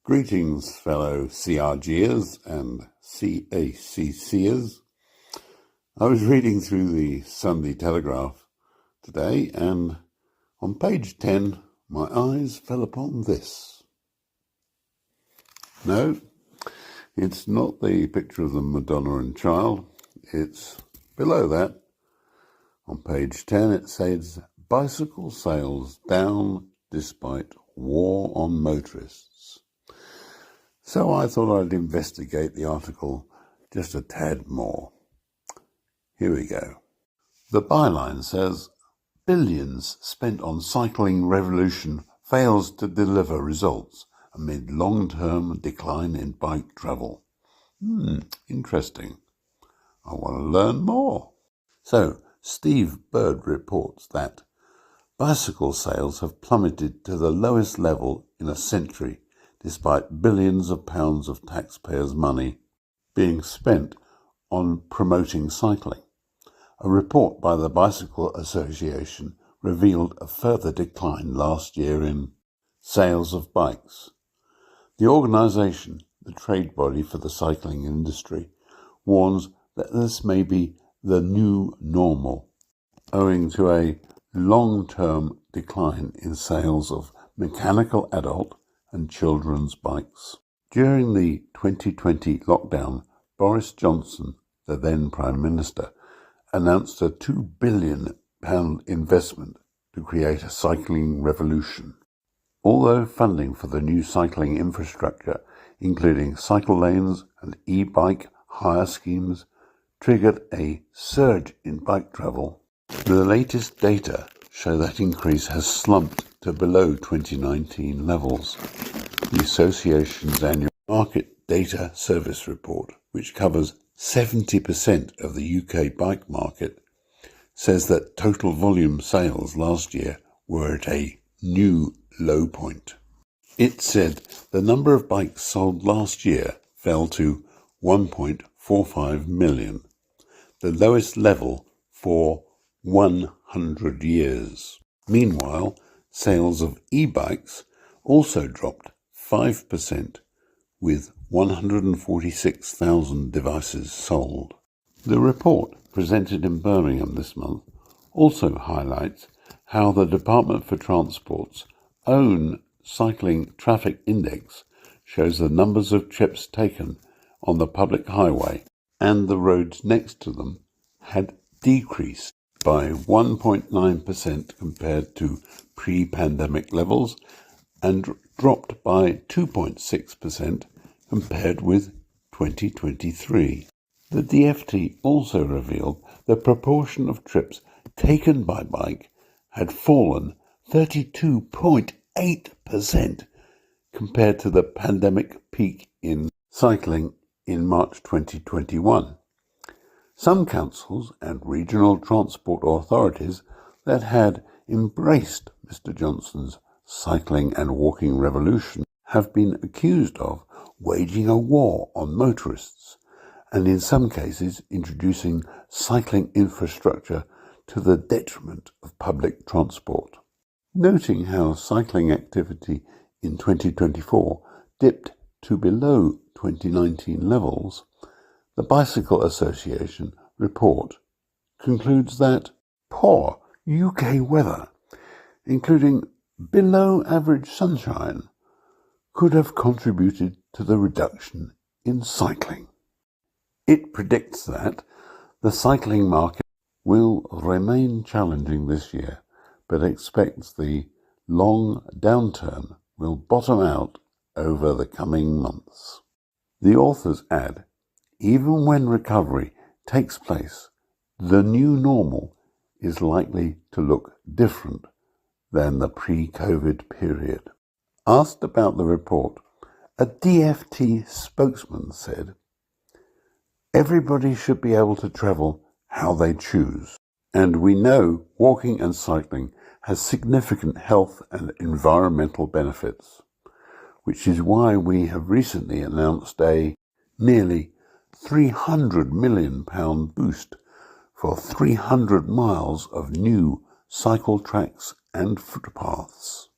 Greetings, fellow CRGers and CACCers. I was reading through the Sunday Telegraph today, and on page 10, my eyes fell upon this. No, it's not the picture of the Madonna and Child. It's below that. On page 10, it says, bicycle sales down despite war on motorists. So I thought I'd investigate the article just a tad more. Here we go. The byline says, billions spent on cycling revolution fails to deliver results amid long-term decline in bike travel. Interesting. I want to learn more. So, Steve Bird reports that bicycle sales have plummeted to the lowest level in a century, despite billions of pounds of taxpayers' money being spent on promoting cycling. A report by the Bicycle Association revealed a further decline last year in sales of bikes. The organisation, the trade body for the cycling industry, warns that this may be the new normal, owing to a long-term decline in sales of mechanical adult and children's bikes. During the 2020 lockdown, Boris Johnson, the then Prime Minister, announced a £2 billion investment to create a cycling revolution. Although funding for the new cycling infrastructure, including cycle lanes and e-bike hire schemes, triggered a surge in bike travel, the latest data show that increase has slumped to below 2019 levels. The association's annual Market Data Service Report, which covers 70% of the UK bike market, says that total volume sales last year were at a new low point. It said the number of bikes sold last year fell to 1.45 million, the lowest level for 100 years. Meanwhile, sales of e-bikes also dropped 5%, with 146,000 devices sold. The report, presented in Birmingham this month, also highlights how the Department for Transport's own cycling traffic index shows the numbers of trips taken on the public highway and the roads next to them had decreased by 1.9% compared to pre-pandemic levels and dropped by 2.6% compared with 2023. The DFT also revealed the proportion of trips taken by bike had fallen 32.8% compared to the pandemic peak in cycling in March 2021. Some councils and regional transport authorities that had embraced Mr. Johnson's cycling and walking revolution have been accused of waging a war on motorists and in some cases introducing cycling infrastructure to the detriment of public transport. Noting how cycling activity in 2024 dipped to below 2019 levels, the Bicycle Association report concludes that poor UK weather, including below average sunshine, could have contributed to the reduction in cycling. It predicts that the cycling market will remain challenging this year, but expects the long downturn will bottom out over the coming months. The authors add, even when recovery takes place, the new normal is likely to look different than the pre-COVID period. Asked about the report, a DFT spokesman said, everybody should be able to travel how they choose, and we know walking and cycling has significant health and environmental benefits, which is why we have recently announced a nearly £300 million boost for 300 miles of new cycle tracks and footpaths.